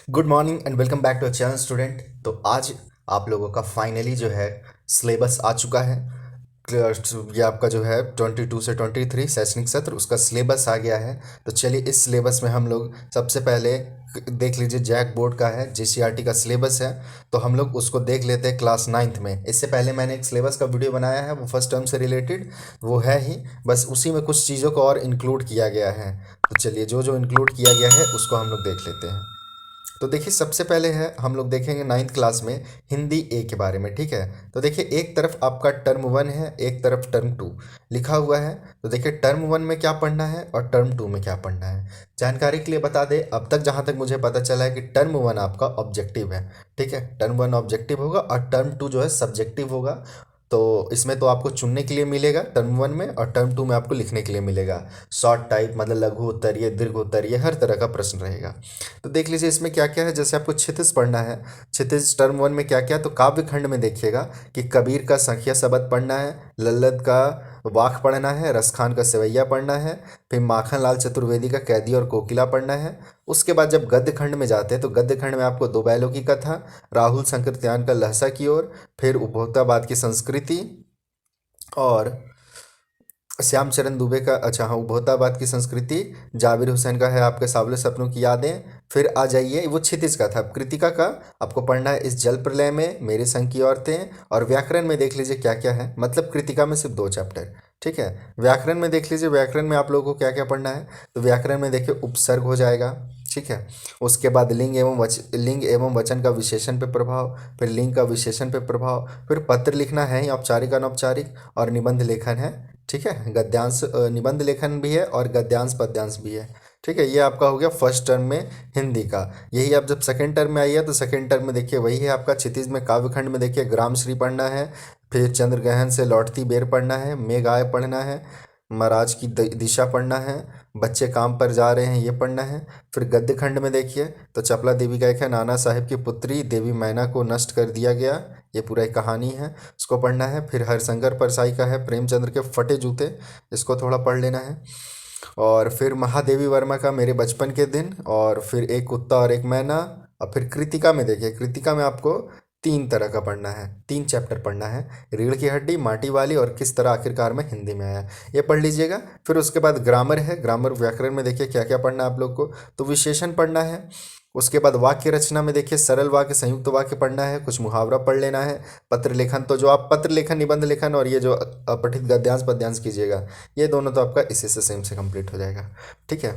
Good morning and welcome back to channel student. तो आज आप लोगों का फाइनली जो है सिलेबस आ चुका है। ये आपका जो है 22 से 23 शैक्षणिक सत्र उसका सिलेबस आ गया है। तो चलिए इस सिलेबस में हम लोग सबसे पहले देख लीजिए, जैक बोर्ड का है, जेसीईआरटी का सिलेबस है। तो हम लोग उसको देख लेते हैं क्लास 9th में। इससे पहले मैंने एक सिलेबस का वीडियो बनाया है, वो फर्स्ट टर्म से रिलेटेड वो है ही, बस उसी में कुछ चीज़ों को और इंक्लूड किया गया है। तो चलिए जो जो इंक्लूड किया गया है उसको हम लोग देख लेते हैं। तो देखिए सबसे पहले है हम लोग देखेंगे 9th क्लास में हिंदी ए के बारे में। ठीक है, तो देखिए एक तरफ आपका टर्म 1 है, एक तरफ टर्म 2 लिखा हुआ है। तो देखिए टर्म 1 में क्या पढ़ना है और टर्म 2 में क्या पढ़ना है। जानकारी के लिए बता दें, अब तक जहाँ तक मुझे पता चला है कि टर्म 1 आपका ऑब्जेक्टिव है। ठीक है, टर्म 1 ऑब्जेक्टिव होगा और टर्म 2 जो है सब्जेक्टिव होगा। तो इसमें तो आपको चुनने के लिए मिलेगा टर्म 1 में, और टर्म 2 में आपको लिखने के लिए मिलेगा। शॉर्ट टाइप मतलब लघु उत्तरीय, दीर्घ उत्तरीय, हर तरह का प्रश्न रहेगा। तो देख लीजिए इसमें क्या क्या है। जैसे आपको क्षितिज पढ़ना है, क्षितिज टर्म 1 में क्या क्या है, तो काव्य खंड में देखिएगा कि कबीर का संख्या शब्द पढ़ना है, लल्लद का वाक पढ़ना है, रसखान का सेवैया पढ़ना है, फिर माखन लाल चतुर्वेदी का कैदी और कोकिला पढ़ना है। उसके बाद जब गद्य खंड में जाते हैं तो गद्य खंड में आपको दो बैलों की कथा, राहुल शंकरत्यान का लहसा की ओर, फिर उपभोक्तावाद की संस्कृति, और श्याम चरण दुबे का, अच्छा हाँ, उपभोक्तावाद की संस्कृति, जाबिर हुसैन का है आपके सावले सपनों की यादें। फिर आ जाइए, वो क्षितिज का था, कृतिका का आपको पढ़ना है इस जल प्रलय में, मेरे संग की औरतें। और व्याकरण में देख लीजिए क्या क्या है, मतलब कृतिका में सिर्फ 2 चैप्टर। ठीक है, व्याकरण में देख लीजिए, व्याकरण में आप लोगों को क्या क्या पढ़ना है। तो व्याकरण में देखिए उपसर्ग हो जाएगा। ठीक है, उसके बाद लिंग एवं वचन का विशेषण पे प्रभाव, फिर लिंग का विशेषण पे प्रभाव, फिर पत्र लिखना है ही, औपचारिक अनौपचारिक, और निबंध लेखन है। ठीक है, गद्यांश निबंध लेखन भी है और गद्यांश पद्यांश भी है। ठीक है, ये आपका हो गया फर्स्ट टर्म में हिंदी का। यही आप जब सेकंड टर्म में आइए तो सेकंड टर्म में देखिए वही है आपका क्षितिज में काव्यखंड में देखिए ग्राम श्री पढ़ना है, फिर चंद्रग्रहण से लौटती बेर पढ़ना है, मेघ आय पढ़ना है, महाराज की दिशा पढ़ना है, बच्चे काम पर जा रहे हैं ये पढ़ना है। फिर गद्य खंड में देखिए तो चपला देवी का एक है, नाना साहिब की पुत्री देवी मैना को नष्ट कर दिया गया, ये पूरा एक कहानी है, इसको पढ़ना है। फिर हरिशंकर परसाई का है प्रेमचंद्र के फटे जूते, इसको थोड़ा पढ़ लेना है। और फिर महादेवी वर्मा का मेरे बचपन के दिन, और फिर एक कुत्ता और एक मैना। और फिर कृतिका में देखिए, कृतिका में आपको 3 तरह का पढ़ना है, 3 चैप्टर पढ़ना है, रीढ़ की हड्डी, माटी वाली, और किस तरह आखिरकार में हिंदी में आया, ये पढ़ लीजिएगा। फिर उसके बाद ग्रामर है, ग्रामर व्याकरण में देखिए क्या क्या पढ़ना है आप लोग को। तो विशेषण पढ़ना है। उसके बाद वाक्य रचना में देखिए सरल वाक्य, संयुक्त वाक्य पढ़ना है, कुछ मुहावरा पढ़ लेना है। पत्र लेखन, तो जो आप पत्र लेखन, निबंध लेखन और ये जो अपठित गद्यांश पद्यांश कीजिएगा, ये दोनों तो आपका इसी से सेम से कंप्लीट हो जाएगा। ठीक है,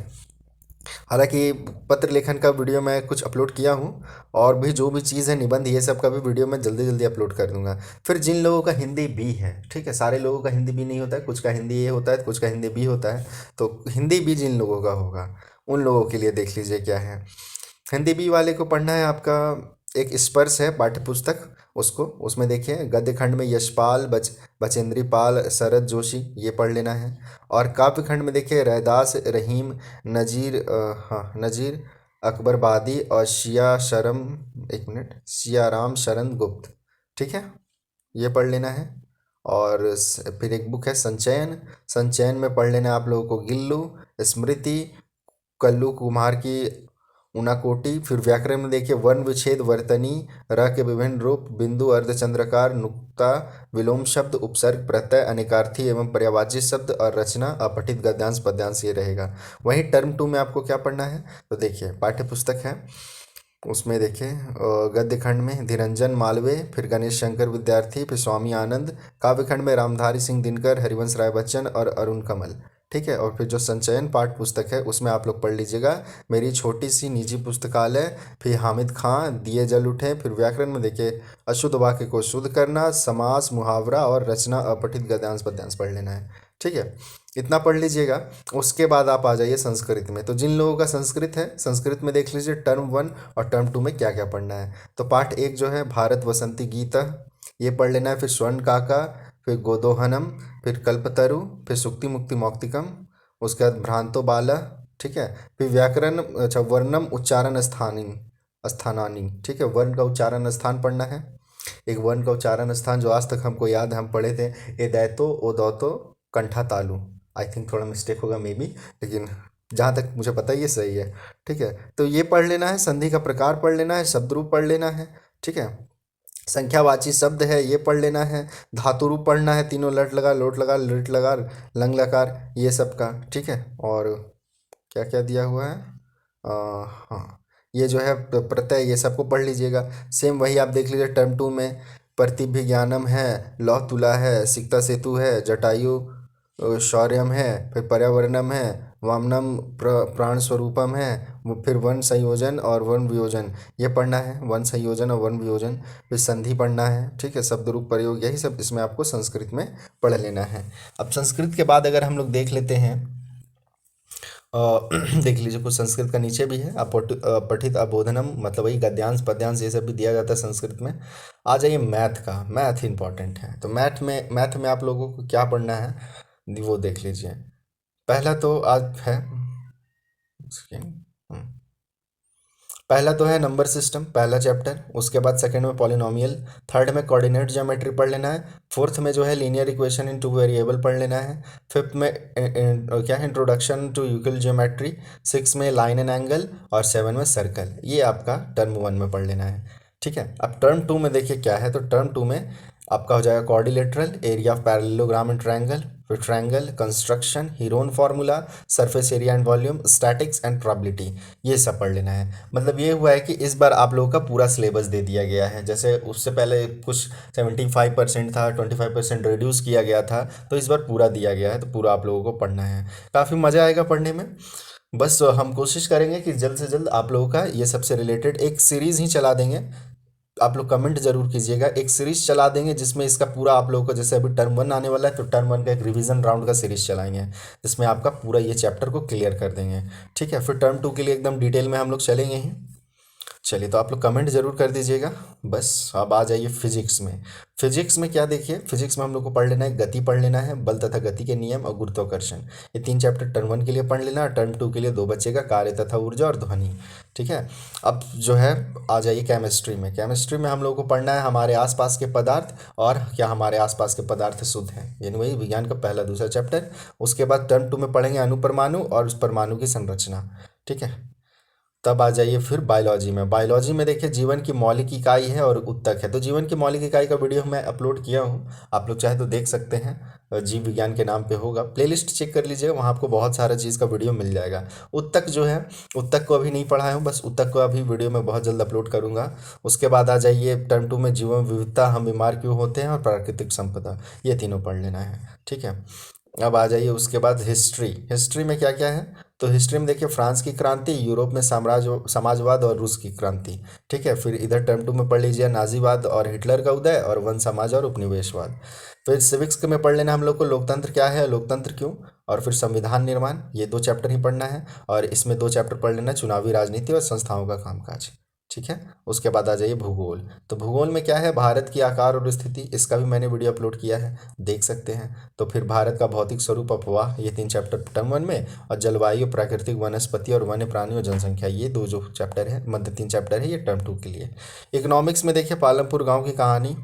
हालांकि पत्र लेखन का वीडियो मैं कुछ अपलोड किया हूँ, और भी जो भी चीज़ है निबंध ये सब का भी वीडियो मैं जल्दी जल्दी अपलोड कर दूंगा। फिर जिन लोगों का हिंदी बी है, ठीक है, सारे लोगों का हिंदी बी नहीं होता है, कुछ का हिंदी ए होता है, कुछ का हिंदी बी होता है। तो हिंदी बी जिन लोगों का होगा उन लोगों के लिए देख लीजिए क्या है। हिंदी बी वाले को पढ़ना है आपका एक स्पर्श है पाठ्य पुस्तक, उसको उसमें देखिए गद्य खंड में यशपाल, बचेंद्री पाल, शरद जोशी, ये पढ़ लेना है। और काव्य खंड में देखिए रैदास, रहीम, नजीर, हाँ नजीर, अकबरबादी और शिया शरम, एक मिनट, सियाराम शरण गुप्त। ठीक है, ये पढ़ लेना है। और फिर एक बुक है संचयन, संचयन में पढ़ लेना है आप लोगों को गिल्लू, स्मृति, कल्लू कुमार की ऊनाकोटी। फिर व्याकरण में देखिए वर्ण विच्छेद, वर्तनी, र के विभिन्न रूप, बिंदु, अर्धचंद्रकार, नुक्ता, विलोम शब्द, उपसर्ग, प्रत्यय, अनेकार्थी एवं पर्यायवाची शब्द, और रचना, अपठित गद्यांश पद्यांश, ये रहेगा। वहीं टर्म 2 में आपको क्या पढ़ना है, तो देखिए पाठ्य पुस्तक है, उसमें देखिए गद्य खंड में धीरंजन मालवे, फिर गणेश शंकर विद्यार्थी, फिर स्वामी आनंद, काव्य खंड में रामधारी सिंह दिनकर, हरिवंश राय बच्चन और अरुण कमल। ठीक है, और फिर जो संचयन पाठ पुस्तक है उसमें आप लोग पढ़ लीजिएगा मेरी छोटी सी निजी पुस्तकालय, फिर हामिद खां, दिए जल उठे। फिर व्याकरण में देखिए अशुद्ध वाक्य को शुद्ध करना, समास, मुहावरा और रचना, अपठित गद्यांश पद्यांश पढ़ लेना है। ठीक है, इतना पढ़ लीजिएगा। उसके बाद आप आ जाइए संस्कृत में। तो जिन लोगों का संस्कृत है, संस्कृत में देख लीजिए टर्म 1 और टर्म 2 में क्या क्या पढ़ना है। तो पाठ 1 जो है भारत वसंती गीता, ये पढ़ लेना है। फिर स्वर्ण काका, फिर गोदोहनम, फिर कल्पतरु, फिर सुक्ति मुक्ति मौक्तिकम, उसके बाद भ्रांतो बाला। ठीक है, फिर व्याकरण, अच्छा वर्णम उच्चारण स्थानी, स्थानानी। ठीक है, वर्ण का उच्चारण स्थान पढ़ना है। एक वर्ण का उच्चारण स्थान जो आज तक हमको याद है, हम पढ़े थे, ए दैतो, ओ दौतो, कंठा तालु। आई थिंक थोड़ा मिस्टेक होगा मे बी, लेकिन जहाँ तक मुझे पता है ये सही है। ठीक है, तो ये पढ़ लेना है, संधि का प्रकार पढ़ लेना है, शब्द रूप पढ़ लेना है। ठीक है, संख्यावाची शब्द है ये पढ़ लेना है, धातु रूप पढ़ना है, तीनों लट लगा, लोट लगा, लिट लगा, लंग लकार, ये सब का। ठीक है, और क्या क्या दिया हुआ है, हाँ, ये जो है प्रत्यय, ये सबको पढ़ लीजिएगा। सेम वही आप देख लीजिए टर्म 2 में प्रतिभिज्ञानम है, लौह तुला है, सिक्ता सेतु है, जटायु शौर्यम है, फिर पर्यावरणम है, वामनम प्राण स्वरूपम है, फिर वन संयोजन और वन वियोजन, ये पढ़ना है, वन संयोजन और वन वियोजन। फिर संधि पढ़ना है। ठीक है, शब्द रूप प्रयोग, यही सब इसमें आपको संस्कृत में पढ़ लेना है। अब संस्कृत के बाद अगर हम लोग देख लेते हैं, देख लीजिए कुछ संस्कृत का नीचे भी है, पठित अबोधनम, मतलब वही गद्यांश पद्यांश ये सब भी दिया जाता है संस्कृत में। आ जाइए मैथ का, मैथ इंपॉर्टेंट है, तो मैथ में आप लोगों को क्या पढ़ना है वो देख लीजिए। पहला तो आज है, पहला तो है नंबर सिस्टम, पहला चैप्टर। उसके बाद सेकंड में पॉलिनोमियल, थर्ड में कोऑर्डिनेट ज्योमेट्री पढ़ लेना है, फोर्थ में जो है linear equation in two variable पढ़ लेना है, फिफ्थ में क्या है introduction to Euclid geometry, six में लाइन एंड एंगल, और सेवन में सर्कल। ये आपका टर्म 1 में पढ़ लेना है। ठीक है, अब टर्म 2 में देखिए क्या है, तो टर्म 2 में आपका हो जाएगा quadrilateral, area of parallelogram and triangle, फिर triangle, construction, Heron formula, surface area and volume, statics and probability, ये सब पढ़ लेना है। मतलब ये हुआ है कि इस बार आप लोगों का पूरा सिलेबस दे दिया गया है। जैसे उससे पहले कुछ 75% था, 25% रिड्यूस किया गया था, तो इस बार पूरा दिया गया है, तो पूरा आप लोगों को पढ़ना है। काफ़ी मज़ा आएगा पढ़ने में। बस हम कोशिश करेंगे कि जल्द से जल्द आप लोगों का ये सबसे रिलेटेड एक सीरीज़ ही चला देंगे। आप लोग कमेंट जरूर कीजिएगा, एक सीरीज चला देंगे जिसमें इसका पूरा आप लोगों को, जैसे अभी टर्म 1 आने वाला है तो टर्म 1 का एक रिवीजन राउंड का सीरीज चलाएंगे जिसमें आपका पूरा ये चैप्टर को क्लियर कर देंगे। ठीक है, फिर टर्म 2 के लिए एकदम डिटेल में हम लोग चलेंगे ही। चलिए, तो आप लोग कमेंट जरूर कर दीजिएगा। बस अब आ जाइए फिजिक्स में। फिजिक्स में क्या देखिए, फिजिक्स में हम लोग को पढ़ लेना है, गति पढ़ लेना है, बल तथा गति के नियम और गुरुत्वाकर्षण, ये 3 चैप्टर टर्म 1 के लिए पढ़ लेना है। टर्म 2 के लिए 2 बचेगा, कार्य तथा ऊर्जा और ध्वनि। ठीक है, अब जो है आ जाइए केमिस्ट्री में। केमिस्ट्री में हम लोग को पढ़ना है हमारे आसपास के पदार्थ, और क्या हमारे आसपास के पदार्थ शुद्ध हैं, यानी वही विज्ञान का पहला दूसरा चैप्टर। उसके बाद टर्म 2 में पढ़ेंगे अणुपरमाणु और उस परमाणु की संरचना। ठीक है, तब आ जाइए फिर बायोलॉजी में। बायोलॉजी में देखिए जीवन की मौलिक इकाई है और उत्तक है, तो जीवन की मौलिक इकाई का वीडियो मैं अपलोड किया हूँ, आप लोग चाहे तो देख सकते हैं, जीव विज्ञान के नाम पे होगा, प्लेलिस्ट चेक कर लीजिएगा, वहाँ आपको बहुत सारा चीज़ का वीडियो मिल जाएगा। उत्तक जो है, उत्तक को अभी नहीं पढ़ाया हूँ, बस उत्तक को अभी वीडियो में बहुत जल्द अपलोड करूँगा। उसके बाद आ जाइए टर्म 2 में जीवन विविधता, हम बीमार क्यों होते हैं, और प्राकृतिक संपदा, ये तीनों पढ़ लेना है। ठीक है, अब आ जाइए उसके बाद हिस्ट्री। हिस्ट्री में क्या क्या है, तो हिस्ट्री में देखिए फ्रांस की क्रांति, यूरोप में समाजवाद और रूस की क्रांति। ठीक है, फिर इधर टर्म 2 में पढ़ लीजिए नाजीवाद और हिटलर का उदय, और वन समाज और उपनिवेशवाद। फिर सिविक्स में पढ़ लेना हम लोग को लोकतंत्र क्या है, लोकतंत्र क्यों, और फिर संविधान निर्माण, ये 2 चैप्टर ही पढ़ना है। और इसमें 2 चैप्टर पढ़ लेना चुनावी राजनीति और संस्थाओं का कामकाज। ठीक है, उसके बाद आ जाइए भूगोल। तो भूगोल में क्या है, भारत की आकार और स्थिति, इसका भी मैंने वीडियो अपलोड किया है, देख सकते हैं। तो फिर भारत का भौतिक स्वरूप, अपवाह, ये 3 चैप्टर टर्म 1 में, और जलवायु, प्राकृतिक वनस्पति और वन्य प्राणी और जनसंख्या, ये 2 जो चैप्टर है, मतलब 3 चैप्टर है ये टर्म 2 के लिए। इकोनॉमिक्स में देखिए पालमपुर गाँव की कहानी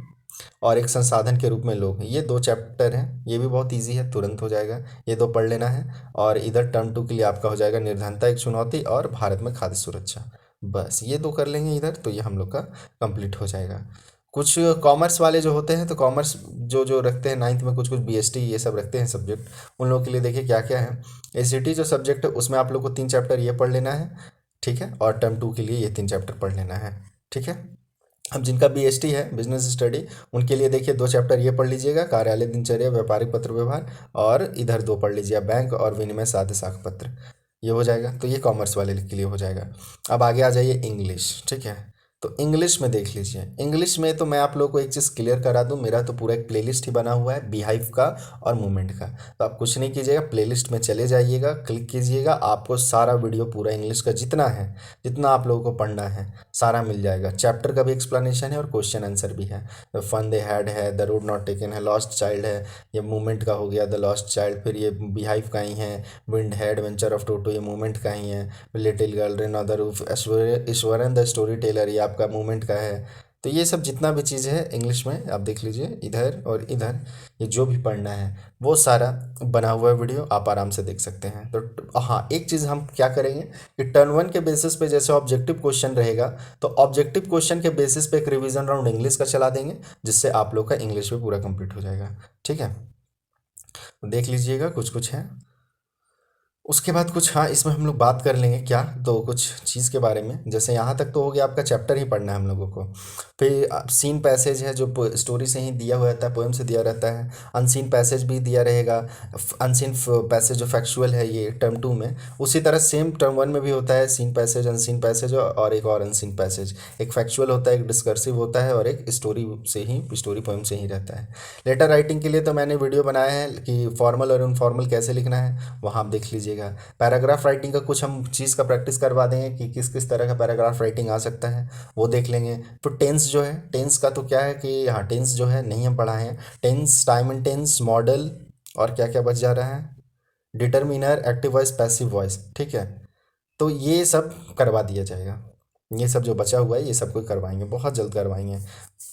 और एक संसाधन के रूप में लोग, ये 2 चैप्टर हैं, ये भी बहुत ईजी है, तुरंत हो जाएगा, ये 2 पढ़ लेना है। और इधर टर्म 2 के लिए आपका हो जाएगा निर्धनता एक चुनौती और भारत में खाद्य सुरक्षा। बस ये 2 कर लेंगे इधर, तो ये हम लोग का कंप्लीट हो जाएगा। कुछ कॉमर्स वाले जो होते हैं, तो कॉमर्स जो जो रखते हैं 9th में, कुछ कुछ बीएसटी ये सब रखते हैं सब्जेक्ट, उन लोगों के लिए देखिए क्या क्या है। एसीटी जो सब्जेक्ट है उसमें आप लोग को 3 चैप्टर ये पढ़ लेना है। ठीक है, और टर्म 2 के लिए ये 3 चैप्टर पढ़ लेना है। ठीक है, अब जिनका बीएसटी है, बिजनेस स्टडी, उनके लिए देखिए 2 चैप्टर ये पढ़ लीजिएगा, कार्यालय दिनचर्या, व्यापारिक पत्र व्यवहार, और इधर 2 पढ़ लीजिए, बैंक और विनिमय साध्य साख पत्र, ये हो जाएगा। तो ये कॉमर्स वाले के लिए हो जाएगा। अब आगे आ जाइए इंग्लिश। ठीक है, तो इंग्लिश में देख लीजिए, इंग्लिश में तो मैं आप लोगों को एक चीज़ क्लियर करा दूं, मेरा तो पूरा एक प्लेलिस्ट ही बना हुआ है बीहाइव का और मूवमेंट का। तो आप कुछ नहीं कीजिएगा, प्लेलिस्ट में चले जाइएगा, क्लिक कीजिएगा, आपको सारा वीडियो पूरा इंग्लिश का जितना है, जितना आप लोगों को पढ़ना है, सारा मिल जाएगा। चैप्टर का भी एक्सप्लेनेशन है और क्वेश्चन आंसर भी है। फन दे हैड है, द रोड नॉट टेकन है, लॉस्ट चाइल्ड है, ये मूवमेंट का हो गया द लॉस्ट चाइल्ड, फिर ये बीहाइव का ही है, विंड है, एडवेंचर ऑफ टोटो, ये मूवमेंट का ही है, little girl, rain of the roof, Eswaran the story teller, ये आपका मूवमेंट का है। तो ये सब जितना भी चीज़ है इंग्लिश में आप देख लीजिए, इधर और इधर ये जो भी पढ़ना है वो सारा बना हुआ वीडियो आप आराम से देख सकते हैं। तो हाँ, एक चीज़ हम क्या करेंगे कि टर्न वन के बेसिस पे जैसे ऑब्जेक्टिव क्वेश्चन रहेगा, तो ऑब्जेक्टिव क्वेश्चन के बेसिस पे एक रिवीजन राउंड इंग्लिश का चला देंगे, जिससे आप लोग का इंग्लिश भी पूरा कंप्लीट हो जाएगा। ठीक है, तो देख लीजिएगा कुछ कुछ है। उसके बाद कुछ, हाँ, इसमें हम लोग बात कर लेंगे क्या, तो कुछ चीज़ के बारे में। जैसे यहाँ तक तो हो गया, आपका चैप्टर ही पढ़ना है हम लोगों को। फिर सीन पैसेज है जो स्टोरी से ही दिया हुआ रहता है, पोएम से दिया रहता है। अनसीन पैसेज भी दिया रहेगा। अनसीन पैसेज जो फैक्चुअल है ये टर्म टू में, उसी तरह सेम टर्म वन में भी होता है सीन पैसेज, अनसीन पैसेज और एक और अनसीन पैसेज। एक फैक्चुअल होता है, एक डिस्कर्सिव होता है और एक स्टोरी से ही, स्टोरी पोएम से ही रहता है। लेटर राइटिंग के लिए तो मैंने वीडियो बनाया है कि फॉर्मल और इनफॉर्मल कैसे लिखना है, वहाँ आप देख लीजिएगा। पैराग्राफ राइटिंग का कुछ हम चीज़ का प्रैक्टिस करवा देंगे कि किस किस तरह का पैराग्राफ राइटिंग आ सकता है, वो देख लेंगे। फिर टेंस जो है, टेंस का तो क्या है कि हाँ, टेंस जो है नहीं हम पढ़ाए हैं। Tense, time and tense, modal और क्या क्या बच जा रहा है, determiner, active voice, passive voice. ठीक है, तो ये सब करवा दिया जाएगा। ये सब जो बचा हुआ है ये सब कुछ करवाएंगे, बहुत जल्द करवाएंगे।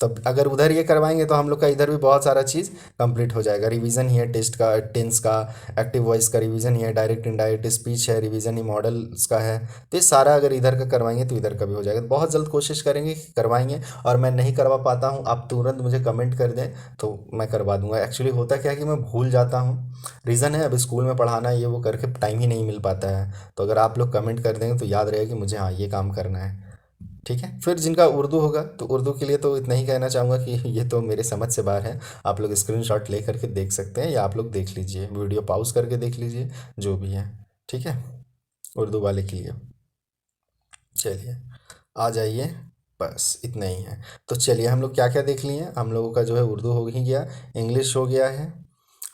तब अगर उधर ये करवाएंगे तो हम लोग का इधर भी बहुत सारा चीज़ कंप्लीट हो जाएगा। रिवीजन ही है टेस्ट का, टेंस का, एक्टिव वॉइस का रिवीजन ही है, डायरेक्ट इनडायरेक्ट स्पीच है रिवीजन ही, मॉडल्स का है। तो ये सारा अगर इधर का करवाएंगे तो इधर का भी हो जाएगा। बहुत जल्द कोशिश करेंगे कि करवाएंगे, और मैं नहीं करवा पाता हूँ आप तुरंत मुझे कमेंट कर दें तो मैं करवा दूंगा। एक्चुअली होता क्या है कि मैं भूल जाता हूँ, रीज़न है अब स्कूल में पढ़ाना, ये वो करके टाइम ही नहीं मिल पाता है। तो अगर आप लोग कमेंट कर देंगे तो याद रहेगा कि मुझे हाँ ये काम करना है। ठीक है, फिर जिनका उर्दू होगा तो उर्दू के लिए तो इतना ही कहना चाहूँगा कि ये तो मेरे समझ से बाहर है। आप लोग स्क्रीनशॉट ले करके देख सकते हैं, या आप लोग देख लीजिए, वीडियो पॉज करके देख लीजिए, जो भी है। ठीक है, उर्दू वाले के लिए चलिए आ जाइए, बस इतना ही है। तो चलिए हम लोग क्या क्या देख लिए, हम लोगों का जो है उर्दू हो ही गया, इंग्लिश हो गया है।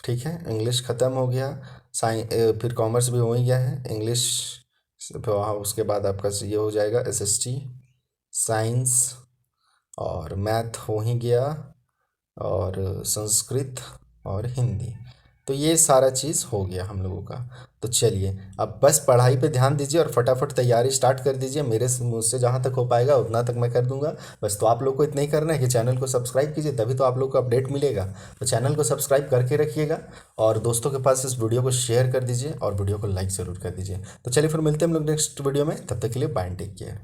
ठीक है, इंग्लिश ख़त्म हो गया। फिर कॉमर्स भी हो ही गया है, इंग्लिश। फिर वहाँ उसके बाद आपका ये हो जाएगा SST, साइंस और मैथ हो ही गया, और संस्कृत और हिंदी। तो ये सारा चीज़ हो गया हम लोगों का। तो चलिए अब बस पढ़ाई पे ध्यान दीजिए और फटाफट तैयारी स्टार्ट कर दीजिए। मुझसे जहाँ तक हो पाएगा उतना तक मैं कर दूंगा। बस तो आप लोग को इतना ही करना है कि चैनल को सब्सक्राइब कीजिए, तभी तो आप लोग को अपडेट मिलेगा। तो चैनल को सब्सक्राइब करके रखिएगा और दोस्तों के पास इस वीडियो को शेयर कर दीजिए और वीडियो को लाइक ज़रूर कर दीजिए। तो चलिए फिर मिलते हैं हम लोग नेक्स्ट वीडियो में, तब तक के लिए बाय, टेक केयर।